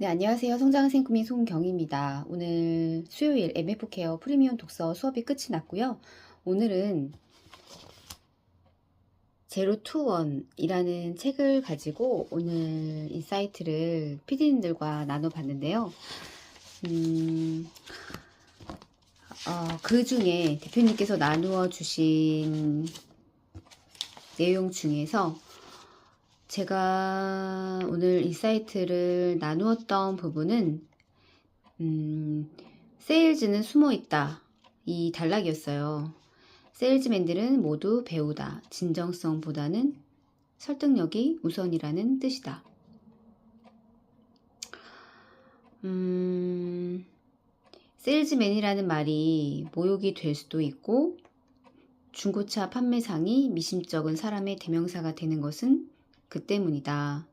네, 안녕하세요. 성장생 꿈이 송경입니다. 오늘 수요일 MF 케어 프리미엄 독서 수업이 끝이 났고요. 오늘은 제로 투 원이라는 책을 가지고 오늘 인사이트를 PD님들과 나눠봤는데요. 그 중에 대표님께서 나누어 주신 내용 중에서 제가 오늘 인사이트를 나누었던 부분은 세일즈는 숨어있다, 이 단락이었어요. 세일즈맨들은 모두 배우다. 진정성보다는 설득력이 우선이라는 뜻이다. 세일즈맨이라는 말이 모욕이 될 수도 있고 중고차 판매상이 미심쩍은 사람의 대명사가 되는 것은 그 때문이다.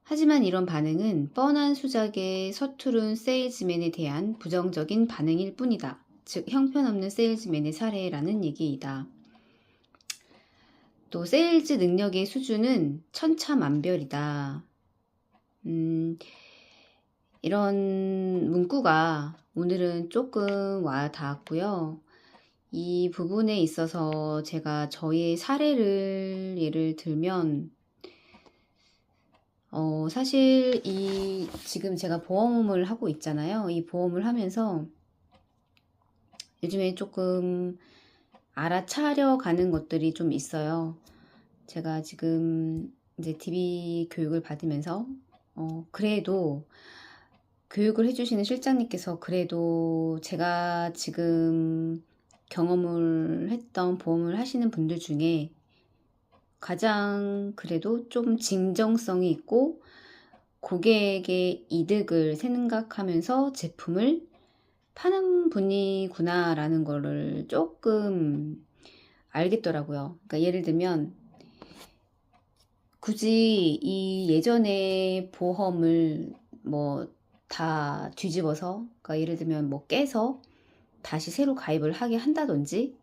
하지만 이런 반응은 뻔한 수작의 서투른 세일즈맨에 대한 부정적인 반응일 뿐이다. 즉 형편없는 세일즈맨의 사례라는 얘기이다. 또 세일즈 능력의 수준은 천차만별이다. 이런 문구가 오늘은 조금 와 닿았고요. 이 부분에 있어서 제가 저의 사례를 예를 들면 사실 지금 제가 보험을 하고 있잖아요. 이 보험을 하면서 요즘에 조금 알아차려 가는 것들이 좀 있어요. 제가 지금 이제 DB 교육을 받으면서 그래도 교육을 해주시는 실장님께서 그래도 제가 지금 경험을 했던 보험을 하시는 분들 중에 가장 그래도 좀 진정성이 있고 고객의 이득을 생각하면서 제품을 파는 분이구나 라는 거를 조금 알겠더라고요. 그러니까 예를 들면 굳이 이 예전에 보험을 뭐 다 뒤집어서, 그러니까 예를 들면 뭐 깨서 다시 새로 가입을 하게 한다든지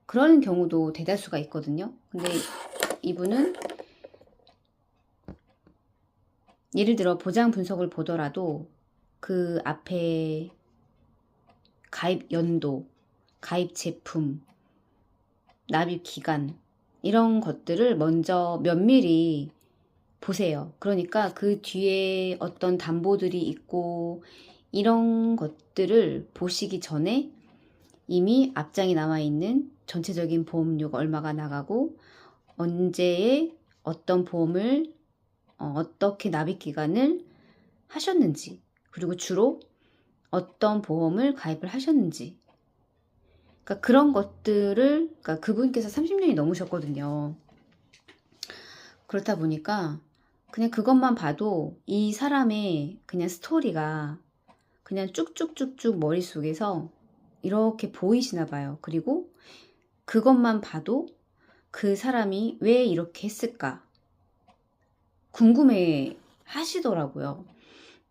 그러는 경우도 대다수가 있거든요. 근데 이분은 예를 들어 보장 분석을 보더라도 그 앞에 가입 연도, 가입 제품, 납입 기간 이런 것들을 먼저 면밀히 보세요. 그러니까 그 뒤에 어떤 담보들이 있고 이런 것들을 보시기 전에 이미 앞장에 나와 있는 전체적인 보험료가 얼마가 나가고 언제에 어떤 보험을 어떻게 납입 기간을 하셨는지, 그리고 주로 어떤 보험을 가입을 하셨는지, 그러니까 그런 것들을, 그러니까 그분께서 30년이 넘으셨거든요. 그렇다 보니까 그냥 그것만 봐도 이 사람의 그냥 스토리가 그냥 쭉쭉쭉쭉 머릿속에서 이렇게 보이시나 봐요. 그리고 그것만 봐도 그 사람이 왜 이렇게 했을까 궁금해 하시더라고요.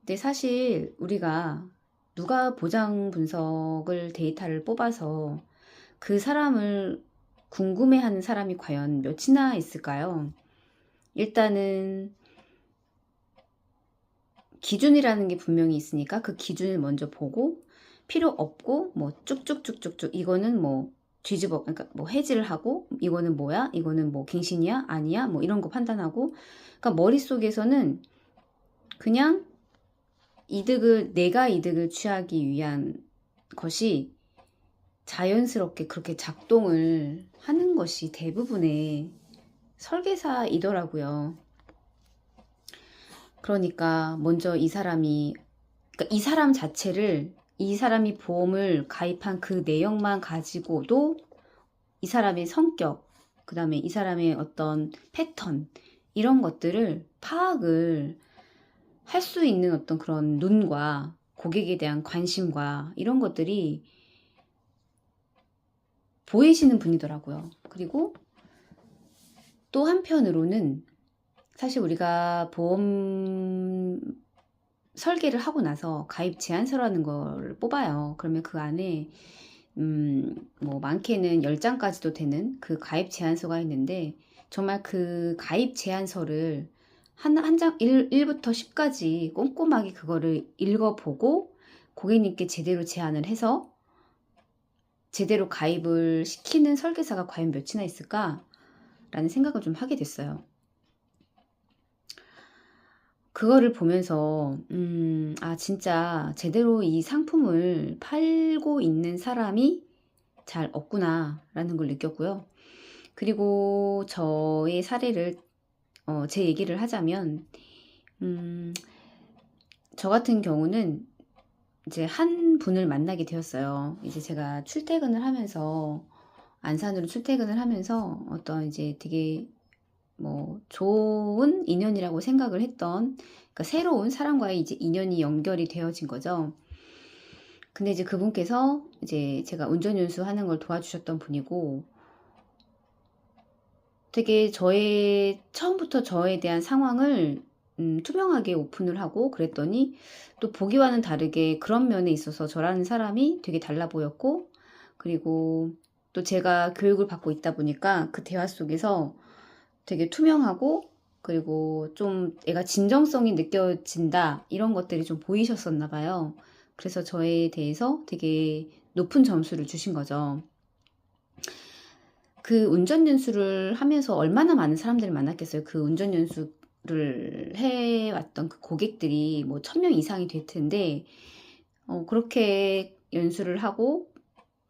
근데 사실 우리가 누가 보장 분석을 데이터를 뽑아서 그 사람을 궁금해하는 사람이 과연 몇이나 있을까요? 일단은 기준이라는 게 분명히 있으니까 그 기준을 먼저 보고 필요 없고 뭐 쭉쭉쭉쭉쭉 이거는 뭐 뒤집어, 그러니까 뭐 해지를 하고 이거는 뭐야? 이거는 뭐 갱신이야? 아니야? 뭐 이런 거 판단하고, 그러니까 머릿속에서는 그냥 내가 이득을 취하기 위한 것이 자연스럽게 그렇게 작동을 하는 것이 대부분의 설계사이더라고요. 그러니까 먼저 그러니까 이 사람 자체를, 이 사람이 보험을 가입한 그 내용만 가지고도 이 사람의 성격, 그 다음에 이 사람의 어떤 패턴, 이런 것들을 파악을 할 수 있는 어떤 그런 눈과 고객에 대한 관심과 이런 것들이 보이시는 분이더라고요. 그리고 또 한편으로는 사실 우리가 보험 설계를 하고 나서 가입 제안서라는 걸 뽑아요. 그러면 그 안에 뭐 많게는 10장까지도 되는 그 가입 제안서가 있는데 정말 그 가입 제안서를 한 장, 1부터 10까지 꼼꼼하게 그거를 읽어보고 고객님께 제대로 제안을 해서 제대로 가입을 시키는 설계사가 과연 몇이나 있을까라는 생각을 좀 하게 됐어요. 그거를 보면서 아 진짜 제대로 이 상품을 팔고 있는 사람이 잘 없구나라는 걸 느꼈고요. 그리고 저의 사례를 제 얘기를 하자면 저 같은 경우는 이제 한 분을 만나게 되었어요. 이제 제가 출퇴근을 하면서 안산으로 출퇴근을 하면서 어떤 이제 되게 뭐 좋은 인연이라고 생각을 했던 그러니까 새로운 사람과의 이제 인연이 연결이 되어진 거죠. 근데 이제 그분께서 이제 제가 운전 연수하는 걸 도와주셨던 분이고 되게 처음부터 저에 대한 상황을 투명하게 오픈을 하고 그랬더니 또 보기와는 다르게 그런 면에 있어서 저라는 사람이 되게 달라 보였고 그리고 또 제가 교육을 받고 있다 보니까 그 대화 속에서 되게 투명하고 그리고 좀 애가 진정성이 느껴진다 이런 것들이 좀 보이셨었나 봐요. 그래서 저에 대해서 되게 높은 점수를 주신 거죠. 그 운전 연수를 하면서 얼마나 많은 사람들을 만났겠어요. 그 운전 연수를 해왔던 그 고객들이 뭐 1000명 이상이 될 텐데 그렇게 연수를 하고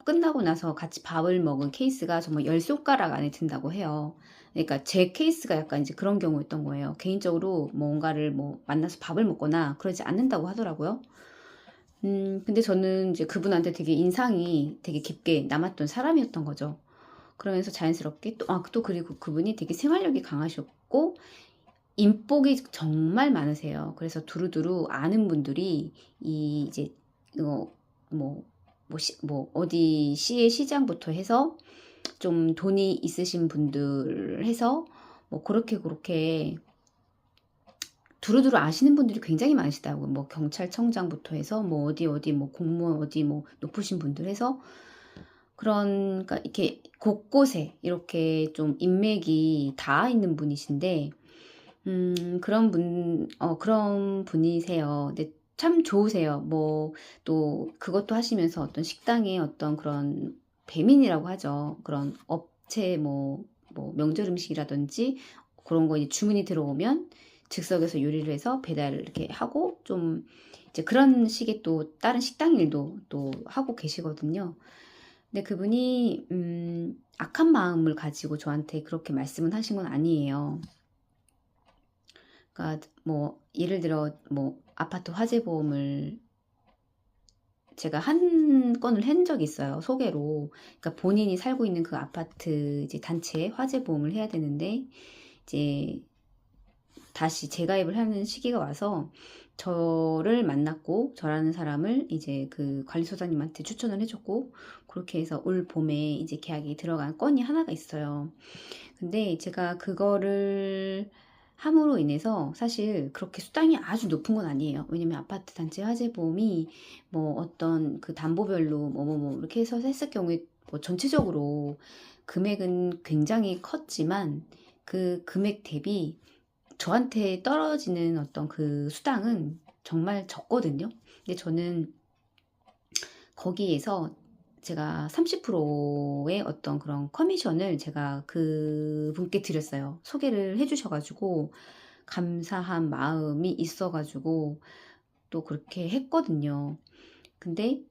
끝나고 나서 같이 밥을 먹은 케이스가 정말 10손가락 안에 든다고 해요. 그러니까 제 케이스가 약간 이제 그런 경우였던 거예요. 개인적으로 뭔가를 뭐 만나서 밥을 먹거나 그러지 않는다고 하더라고요. 근데 저는 이제 그분한테 되게 인상이 되게 깊게 남았던 사람이었던 거죠. 그러면서 자연스럽게 또 그리고 그분이 되게 생활력이 강하셨고 인복이 정말 많으세요. 그래서 두루두루 아는 분들이 이제 뭐, 뭐, 뭐 어디 시의 시장부터 해서 좀 돈이 있으신 분들 해서 뭐 그렇게 두루두루 아시는 분들이 굉장히 많으시다고 뭐 경찰청장부터 해서 뭐 어디 뭐 공무원 어디 뭐 높으신 분들 해서 그러니까 이렇게 곳곳에 이렇게 좀 인맥이 닿아 있는 분이신데 그런 분이세요. 근데 참 좋으세요. 뭐 또 그것도 하시면서 어떤 식당에 어떤 그런 배민이라고 하죠. 그런 업체 뭐 명절 음식이라든지 그런 거 이제 주문이 들어오면 즉석에서 요리를 해서 배달을 이렇게 하고 좀 이제 그런 식의 또 다른 식당 일도 또 하고 계시거든요. 근데 그분이 악한 마음을 가지고 저한테 그렇게 말씀을 하신 건 아니에요. 그러니까 뭐 예를 들어 뭐 아파트 화재 보험을 제가 한 건을 한 적이 있어요. 소개로. 그러니까 본인이 살고 있는 그 아파트 이제 단체에 화재 보험을 해야 되는데 이제 다시 재가입을 하는 시기가 와서 저를 만났고 저라는 사람을 이제 그 관리소장님한테 추천을 해줬고 그렇게 해서 올 봄에 이제 계약이 들어간 건이 하나가 있어요. 근데 제가 그거를 함으로 인해서 사실 그렇게 수당이 아주 높은 건 아니에요. 왜냐면 아파트 단지 화재 보험이 뭐 어떤 그 담보별로 뭐 이렇게 해서 했을 경우에 뭐 전체적으로 금액은 굉장히 컸지만 그 금액 대비 저한테 떨어지는 어떤 그 수당은 정말 적거든요. 근데 저는 거기에서 제가 30%의 어떤 그런 커미션을 제가 그분께 드렸어요. 소개를 해주셔가지고 감사한 마음이 있어가지고 또 그렇게 했거든요. 근데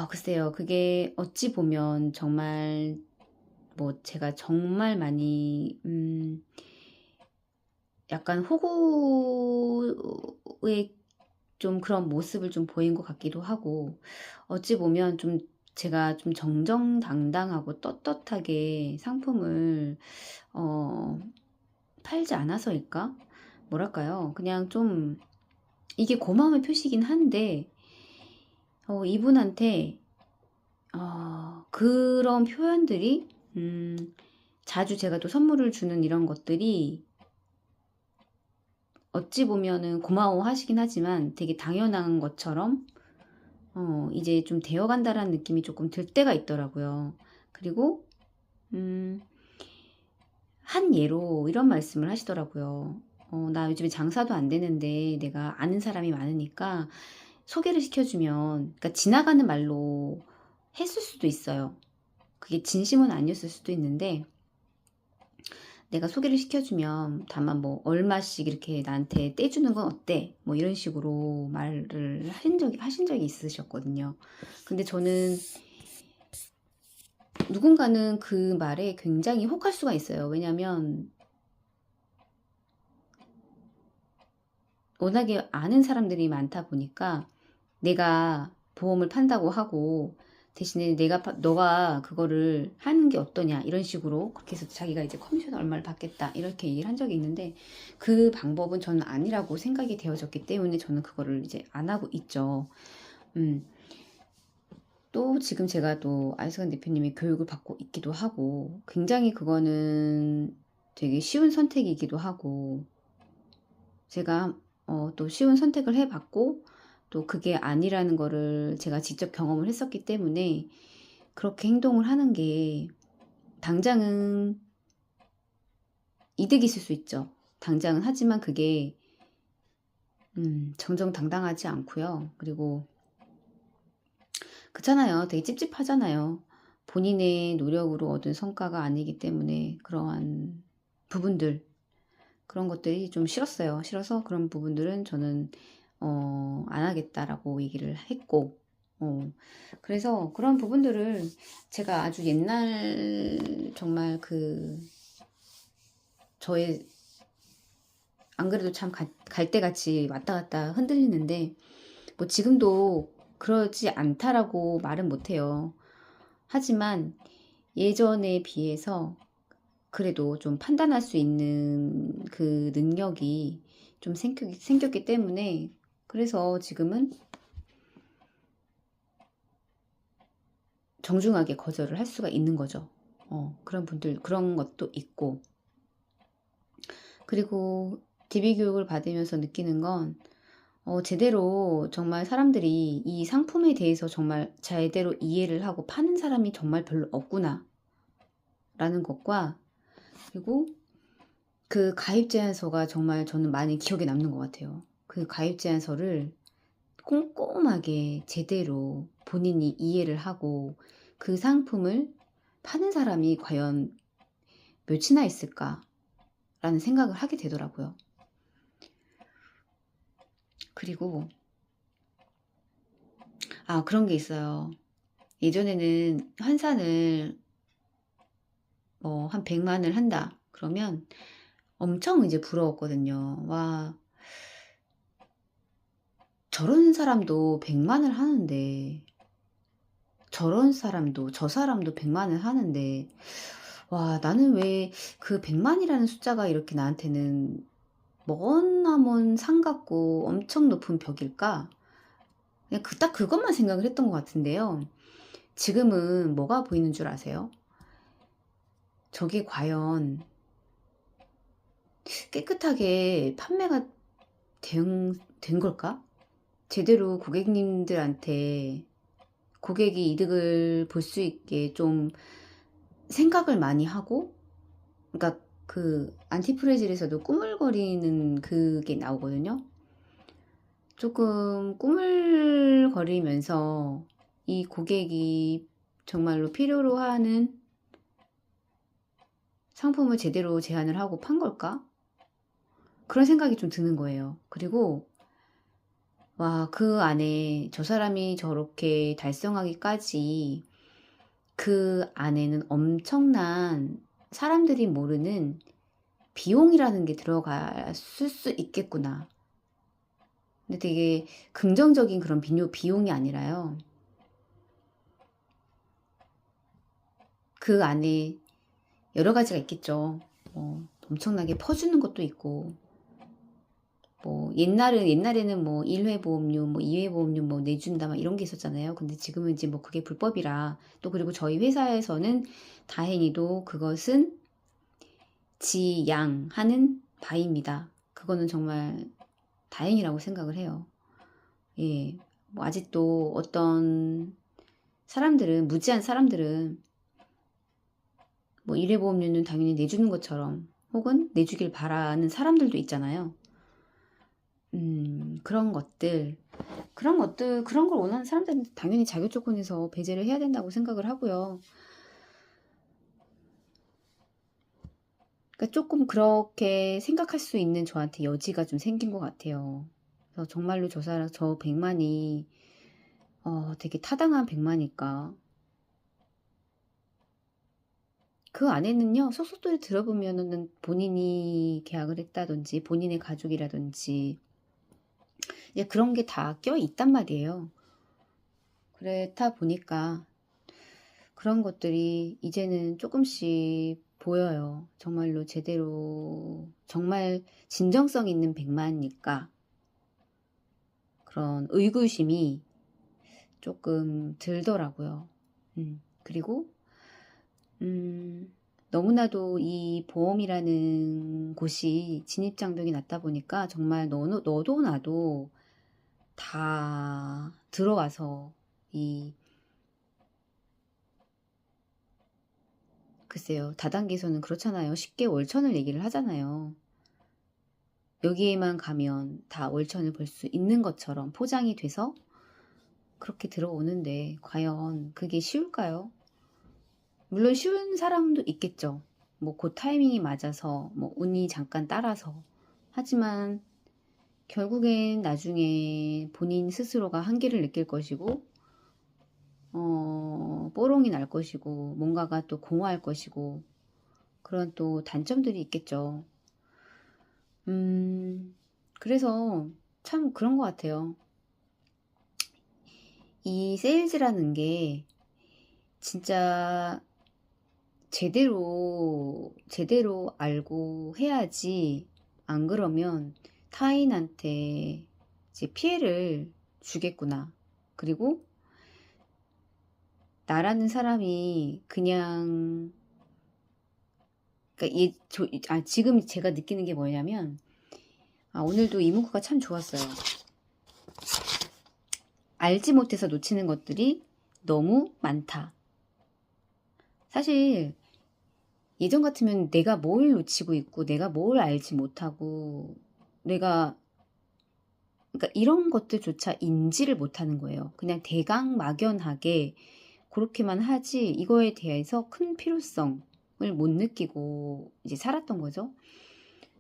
글쎄요. 그게 어찌 보면 정말 뭐 제가 정말 많이 약간 호구의 좀 그런 모습을 좀 보인 것 같기도 하고 어찌 보면 좀 제가 좀 정정당당하고 떳떳하게 상품을 어, 팔지 않아서일까? 뭐랄까요? 그냥 좀 이게 고마움의 표시긴 한데 이분한테 그런 표현들이 자주 제가 또 선물을 주는 이런 것들이 어찌 보면은 고마워하시긴 하지만 되게 당연한 것처럼 이제 좀 되어간다라는 느낌이 조금 들 때가 있더라고요. 그리고 음, 한 예로 이런 말씀을 하시더라고요. 나 요즘에 장사도 안 되는데 내가 아는 사람이 많으니까 소개를 시켜주면, 그러니까 지나가는 말로 했을 수도 있어요. 그게 진심은 아니었을 수도 있는데, 내가 소개를 시켜주면 다만 뭐 얼마씩 이렇게 나한테 떼주는 건 어때? 뭐 이런 식으로 말을 하신 적이 있으셨거든요. 근데 저는 누군가는 그 말에 굉장히 혹할 수가 있어요. 왜냐면 워낙에 아는 사람들이 많다 보니까 내가 보험을 판다고 하고 대신에 너가 그거를 하는 게 어떠냐 이런 식으로 그렇게 해서 자기가 이제 커미션 얼마를 받겠다 이렇게 얘기를 한 적이 있는데, 그 방법은 저는 아니라고 생각이 되어졌기 때문에 저는 그거를 이제 안 하고 있죠. 음. 또 지금 제가 또 아이스간 대표님이 교육을 받고 있기도 하고 굉장히 그거는 되게 쉬운 선택이기도 하고, 제가 또 쉬운 선택을 해봤고 또 그게 아니라는 거를 제가 직접 경험을 했었기 때문에 그렇게 행동을 하는 게 당장은 이득이 있을 수 있죠. 당장은. 하지만 그게 정정당당하지 않고요. 그리고 그렇잖아요. 되게 찝찝하잖아요. 본인의 노력으로 얻은 성과가 아니기 때문에 그러한 부분들, 그런 것들이 좀 싫었어요. 싫어서 그런 부분들은 저는 안 하겠다라고 얘기를 했고, 그래서 그런 부분들을 제가 아주 옛날 정말 그 저의, 안 그래도 참 갈대같이 왔다 갔다 흔들리는데 뭐 지금도 그러지 않다라고 말은 못해요. 하지만 예전에 비해서 그래도 좀 판단할 수 있는 그 능력이 좀 생겼기 때문에, 그래서 지금은 정중하게 거절을 할 수가 있는 거죠. 그런 것도 있고. 그리고 DB 교육을 받으면서 느끼는 건, 제대로 정말 사람들이 이 상품에 대해서 정말 제대로 이해를 하고 파는 사람이 정말 별로 없구나 라는 것과, 그리고 그 가입 제안서가 정말 저는 많이 기억에 남는 것 같아요. 그 가입 제안서를 꼼꼼하게 제대로 본인이 이해를 하고 그 상품을 파는 사람이 과연 몇이나 있을까라는 생각을 하게 되더라고요. 그리고 그런 게 있어요. 예전에는 환산을 한 100만을 한다 그러면 엄청 이제 부러웠거든요. 와, 저런 사람도 100만을 하는데, 저 사람도 100만을 하는데, 와, 나는 왜 그 100만이라는 숫자가 이렇게 나한테는 머나먼 산 같고 엄청 높은 벽일까? 그냥 딱 그것만 생각을 했던 것 같은데요. 지금은 뭐가 보이는 줄 아세요? 저게 과연 깨끗하게 판매가 된 걸까? 제대로 고객님들한테 고객이 이득을 볼 수 있게 좀 생각을 많이 하고, 그러니까 그 안티프레질에서도 꾸물거리는 그게 나오거든요. 조금 꾸물거리면서 이 고객이 정말로 필요로 하는 상품을 제대로 제안을 하고 판 걸까? 그런 생각이 좀 드는 거예요. 그리고 와, 그 안에 저 사람이 저렇게 달성하기까지 그 안에는 엄청난 사람들이 모르는 비용이라는 게 들어갔을 수 있겠구나. 근데 되게 긍정적인 그런 비용이 아니라요. 그 안에 여러 가지가 있겠죠. 엄청나게 퍼주는 것도 있고, 뭐 옛날에는 뭐 1회 보험료, 뭐 2회 보험료 뭐 내준다 막 이런 게 있었잖아요. 근데 지금은 이제 뭐 그게 불법이라, 또 그리고 저희 회사에서는 다행히도 그것은 지양하는 바입니다. 그거는 정말 다행이라고 생각을 해요. 예. 뭐 아직도 어떤 사람들은, 무지한 사람들은 뭐 일회보험료는 당연히 내주는 것처럼 혹은 내주길 바라는 사람들도 있잖아요. 그런 걸 원하는 사람들은 당연히 자격 조건에서 배제를 해야 된다고 생각을 하고요. 그러니까 조금 그렇게 생각할 수 있는 저한테 여지가 좀 생긴 것 같아요. 그래서 정말로 저 100만이 되게 타당한 100만일까. 그 안에는요, 속속들이 들어보면은 본인이 계약을 했다든지 본인의 가족이라든지 이제 그런 게 다 껴 있단 말이에요. 그렇다 보니까 그런 것들이 이제는 조금씩 보여요. 정말로 제대로 정말 진정성 있는 100만이니까 그런 의구심이 조금 들더라고요. 그리고 너무나도 이 보험이라는 곳이 진입장벽이 낮다 보니까 정말 너도 나도 다 들어와서 글쎄요, 다단계에서는 그렇잖아요. 쉽게 월천을 얘기를 하잖아요. 여기에만 가면 다 월천을 볼 수 있는 것처럼 포장이 돼서 그렇게 들어오는데 과연 그게 쉬울까요? 물론 쉬운 사람도 있겠죠. 뭐 그 타이밍이 맞아서 뭐 운이 잠깐 따라서. 하지만 결국엔 나중에 본인 스스로가 한계를 느낄 것이고 뽀롱이 날 것이고 뭔가가 또 공허할 것이고 그런 또 단점들이 있겠죠. 그래서 참 그런 것 같아요. 이 세일즈라는 게 진짜 제대로 알고 해야지. 안 그러면 타인한테 이제 피해를 주겠구나. 그리고 나라는 사람이 그냥 그러니까 지금 제가 느끼는 게 뭐냐면 오늘도 이 문구가 참 좋았어요. 알지 못해서 놓치는 것들이 너무 많다. 사실 예전 같으면 내가 뭘 놓치고 있고 내가 뭘 알지 못하고 내가 그러니까 이런 것들조차 인지를 못하는 거예요. 그냥 대강 막연하게 그렇게만 하지 이거에 대해서 큰 필요성을 못 느끼고 이제 살았던 거죠.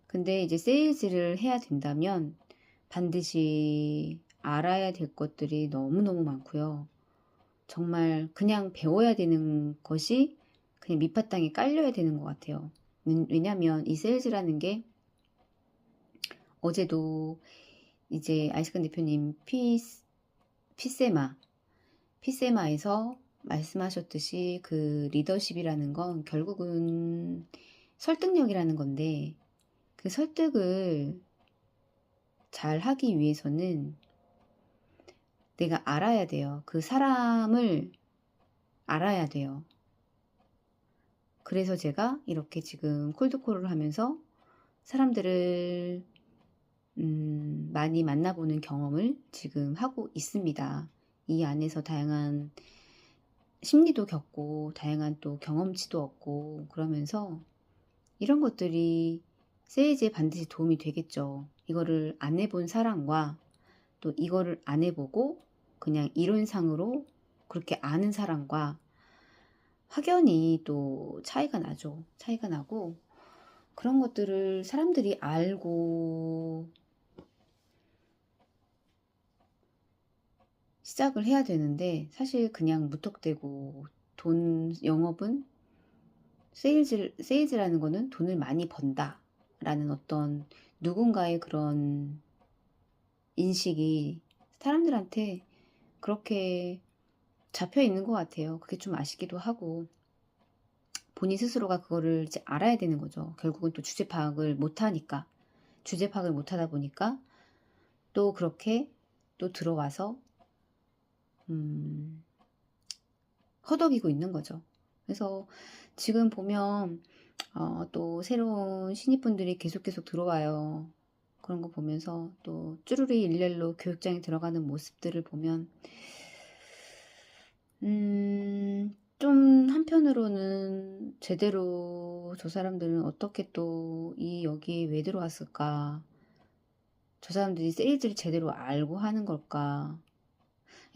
근데 이제 세일즈를 해야 된다면 반드시 알아야 될 것들이 너무너무 많고요. 정말 그냥 배워야 되는 것이 그냥 밑바탕에 깔려야 되는 것 같아요. 왜냐면 이 세일즈라는 게 어제도 이제 아이스칸 대표님 피세마에서 말씀하셨듯이 그 리더십이라는 건 결국은 설득력이라는 건데 그 설득을 잘 하기 위해서는 내가 알아야 돼요. 그 사람을 알아야 돼요. 그래서 제가 이렇게 지금 콜드콜을 하면서 사람들을 많이 만나보는 경험을 지금 하고 있습니다. 이 안에서 다양한 심리도 겪고 다양한 또 경험치도 얻고 그러면서 이런 것들이 세일즈에 반드시 도움이 되겠죠. 이거를 안 해본 사람과 또 이거를 안 해보고 그냥 이론상으로 그렇게 아는 사람과 확연히 또 차이가 나죠. 차이가 나고 그런 것들을 사람들이 알고 시작을 해야 되는데 사실 그냥 무턱대고 영업은 세일즈라는 거는 돈을 많이 번다 라는 어떤 누군가의 그런 인식이 사람들한테 그렇게 잡혀 있는 것 같아요. 그게 좀 아쉽기도 하고 본인 스스로가 그거를 이제 알아야 되는 거죠. 결국은 또 주제 파악을 못하니까 주제 파악을 못하다 보니까 또 그렇게 또 들어와서 허덕이고 있는 거죠. 그래서 지금 보면 또 새로운 신입분들이 계속 들어와요. 그런 거 보면서 또 쭈루리 일렬로 교육장에 들어가는 모습들을 보면 좀 한편으로는 제대로 저 사람들은 어떻게 또 여기에 왜 들어왔을까? 저 사람들이 세일즈를 제대로 알고 하는 걸까?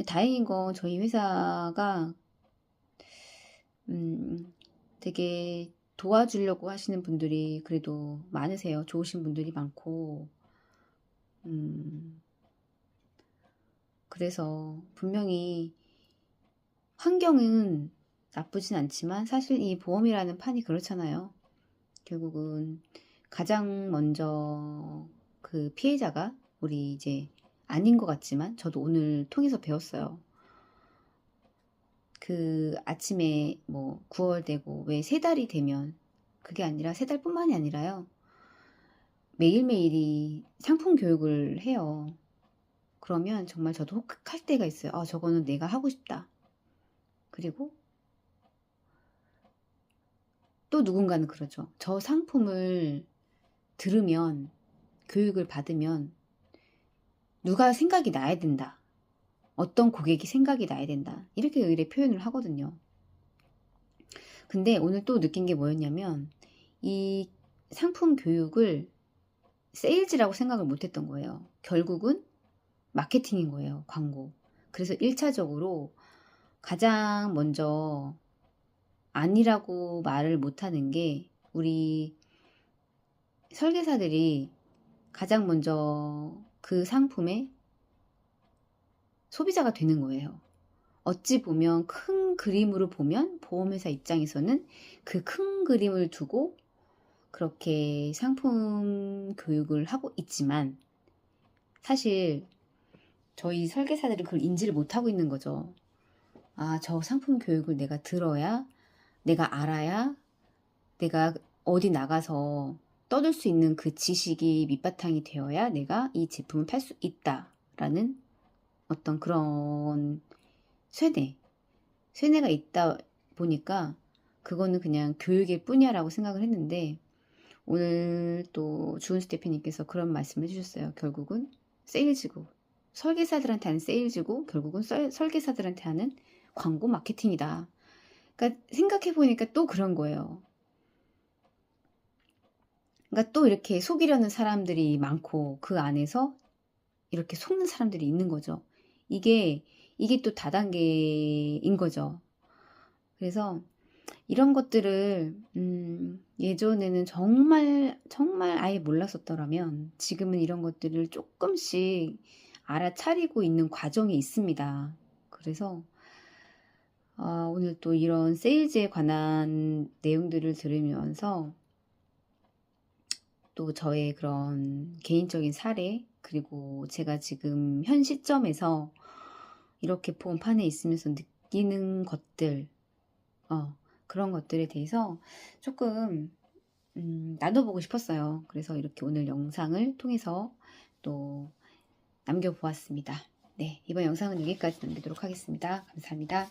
다행인 건 저희 회사가 되게 도와주려고 하시는 분들이 그래도 많으세요. 좋으신 분들이 많고, 음, 그래서 분명히 환경은 나쁘진 않지만 사실 이 보험이라는 판이 그렇잖아요. 결국은 가장 먼저 그 피해자가 우리 이제 아닌 것 같지만 저도 오늘 통해서 배웠어요. 그 아침에 뭐 9월 되고 왜 3달이 되면 그게 아니라 3달뿐만이 아니라요. 매일매일이 상품 교육을 해요. 그러면 정말 저도 혹할 때가 있어요. 저거는 내가 하고 싶다. 그리고 또 누군가는 그러죠. 저 상품을 들으면, 교육을 받으면 누가 생각이 나야 된다. 어떤 고객이 생각이 나야 된다. 이렇게 의뢰 표현을 하거든요. 근데 오늘 또 느낀 게 뭐였냐면 이 상품 교육을 세일즈라고 생각을 못했던 거예요. 결국은 마케팅인 거예요. 광고. 그래서 1차적으로 가장 먼저 아니라고 말을 못하는 게 우리 설계사들이 가장 먼저 그 상품의 소비자가 되는 거예요. 어찌 보면 큰 그림으로 보면 보험회사 입장에서는 그 큰 그림을 두고 그렇게 상품 교육을 하고 있지만 사실 저희 설계사들은 그걸 인지를 못하고 있는 거죠. 저 상품 교육을 내가 들어야, 내가 알아야, 내가 어디 나가서 떠들 수 있는 그 지식이 밑바탕이 되어야 내가 이 제품을 팔 수 있다라는 어떤 그런 쇠뇌가 있다 보니까 그거는 그냥 교육일 뿐이야 라고 생각을 했는데 오늘 또 주은수 대표님께서 그런 말씀을 해주셨어요. 결국은 세일즈고 설계사들한테 하는 세일즈고 결국은 설계사들한테 하는 광고 마케팅이다. 그러니까 생각해보니까 또 그런 거예요. 그러니까 또 이렇게 속이려는 사람들이 많고 그 안에서 이렇게 속는 사람들이 있는 거죠. 이게 또 다단계인 거죠. 그래서 이런 것들을 예전에는 정말 아예 몰랐었더라면 지금은 이런 것들을 조금씩 알아차리고 있는 과정이 있습니다. 그래서 오늘 또 이런 세일즈에 관한 내용들을 들으면서 또 저의 그런 개인적인 사례 그리고 제가 지금 현 시점에서 이렇게 보험판에 있으면서 느끼는 것들 그런 것들에 대해서 조금 나눠보고 싶었어요. 그래서 이렇게 오늘 영상을 통해서 또 남겨보았습니다. 네, 이번 영상은 여기까지 남기도록 하겠습니다. 감사합니다.